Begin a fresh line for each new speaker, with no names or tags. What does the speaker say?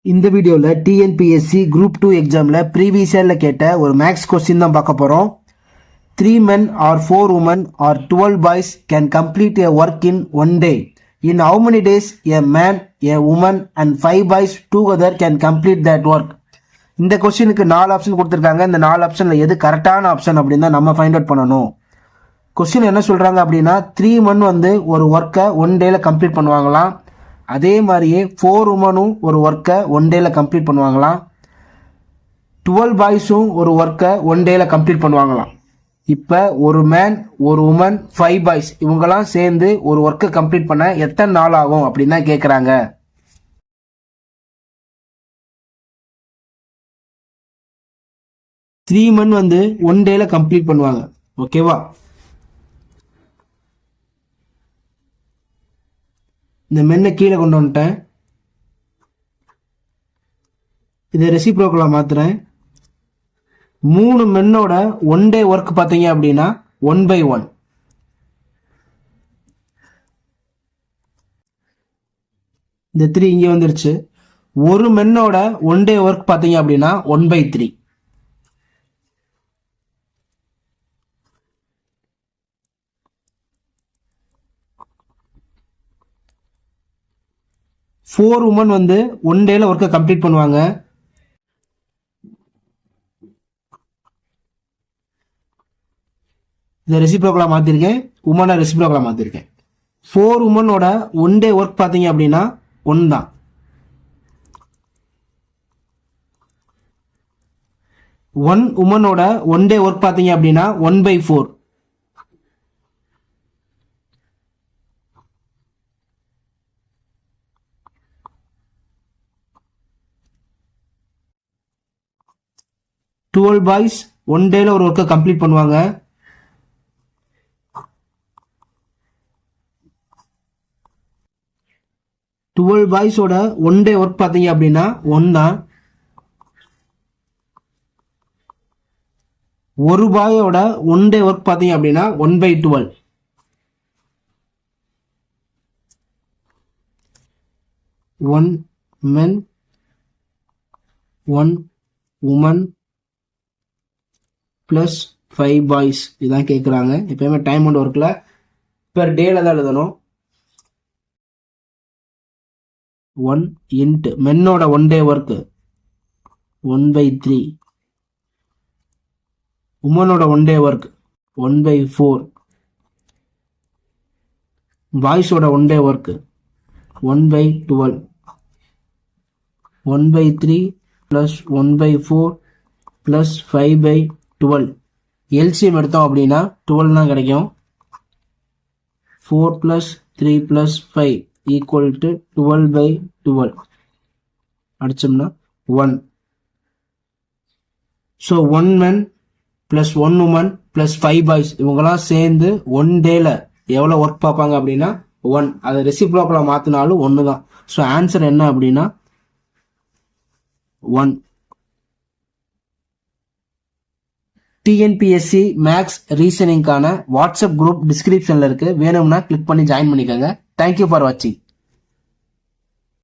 இந்த வீடியோல TNPSC group 2 எக்ஸாம்ல ப்ரீவியஸ் இயர்ல கேட்ட ஒரு மேக்ஸ் கொஸ்டின் தான் பார்க்க போறோம். 3 men or 4 women or 12 boys can complete a work in one day. In how many days a man, a woman and 5 boys together can complete that work? இந்த கொஸ்டினுக்கு 4 option கொடுத்துருக்காங்க. இந்த 4 ஆப்ஷன்ல எது கரெக்டான ஆப்ஷன் அப்படின்னு தான் நம்ம ஃபைண்ட் அவுட் பண்ணணும். கொஸ்டின் என்ன சொல்றாங்க அப்படின்னா 3 men வந்து ஒரு ஒர்க்கை ஒன் டேல கம்ப்ளீட் பண்ணுவாங்களாம். அதே மாதிரியே 4 உமனும் ஒரு ஒர்க்கை ஒன் டேல கம்ப்ளீட் பண்ணுவாங்களாம். 12 பாய்ஸும் ஒரு ஒர்க்கை ஒன் டேல கம்ப்ளீட் பண்ணுவாங்களாம். இப்போ ஒரு மேன், ஒரு உமன், 5 பாய்ஸ் இவங்கெல்லாம் சேர்ந்து ஒரு ஒர்க்கை கம்ப்ளீட் பண்ண எத்தனை நாள் ஆகும் அப்படின்னு தான் கேட்குறாங்க. த்ரீ மன் வந்து ஒன் டேல கம்ப்ளீட் பண்ணுவாங்க. ஓகேவா? இந்த மென்னை கீழே கொண்டு வந்துட்டேன். இதை ரெசிப்ரோக்கலா மாத்துறேன். 3 மென்னோட ஒன் டே ஒர்க் பார்த்தீங்க அப்படின்னா 1/1. இந்த 3 இங்கே வந்துருச்சு. ஒரு மென்னோட ஒன் டே ஒர்க் பார்த்தீங்க அப்படின்னா 1/3. ஃபோர் உமன் வந்து ஒன் டேல ஒர்க்கை கம்ப்ளீட் பண்ணுவாங்க. இதை ரெசிப்ரோக்கலா மாத்திருக்கேன், உமனை ரெசிப்ரோக்கலா மாத்திருக்கேன். 4 உமனோட ஒன் டே ஒர்க் பார்த்தீங்க அப்படின்னா 1 தான். ஒன் உமனோட ஒன் டே ஒர்க் பார்த்தீங்க அப்படின்னா 1/4. 12 பாய்ஸ் ஒன் டேல ஒரு ஒர்க்கை கம்ப்ளீட் பண்ணுவாங்க. டுவெல் பாய்ஸோட ஒன் டே ஒர்க் பார்த்தீங்க அப்படின்னா 1 தான். ஒரு பாயோட ஒன் டே ஒர்க் பார்த்தீங்க அப்படின்னா 1/12. ஒன் மென், ஒன் உமன் ப்ளஸ் 5 பாய்ஸ் இதான் கேட்குறாங்க. எப்பயுமே டைம் அண்ட் ஒர்க்கில் பெர் டேல தான் எழுதணும். 1 இன்ட் மென்னோட ஒன் டே ஒர்க்கு 1/3, உமனோட ஒன் டே ஒர்க் 1/4, பாய்ஸோட one day work 1/12. 1/3 plus 1/4 plus 5/12. LCM எடுத்தோம் அப்படின்னா 12 தான் கிடைக்கும். 4 + 3 + 5 = 12/12. அடிச்சோம்னா 1. So 1 men plus 1 woman plus 5 boys இவங்கெல்லாம் சேர்ந்து ஒன் டேல எவ்வளோ ஒர்க் பார்ப்பாங்க அப்படின்னா 1. அதை ரெசிப்ரோக்கலா மாற்றினாலும் 1 தான். ஸோ ஆன்சர் என்ன அப்படின்னா 1. டிஎன்பிஎஸ்சி மேக்ஸ் ரீசனிங்கான வாட்ஸ்அப் குரூப் டிஸ்கிரிப்ஷன்ல இருக்கு. வேணும்னா கிளிக் பண்ணி ஜாயின் பண்ணிக்கோங்க. தேங்க்யூ ஃபார் வாட்சிங்.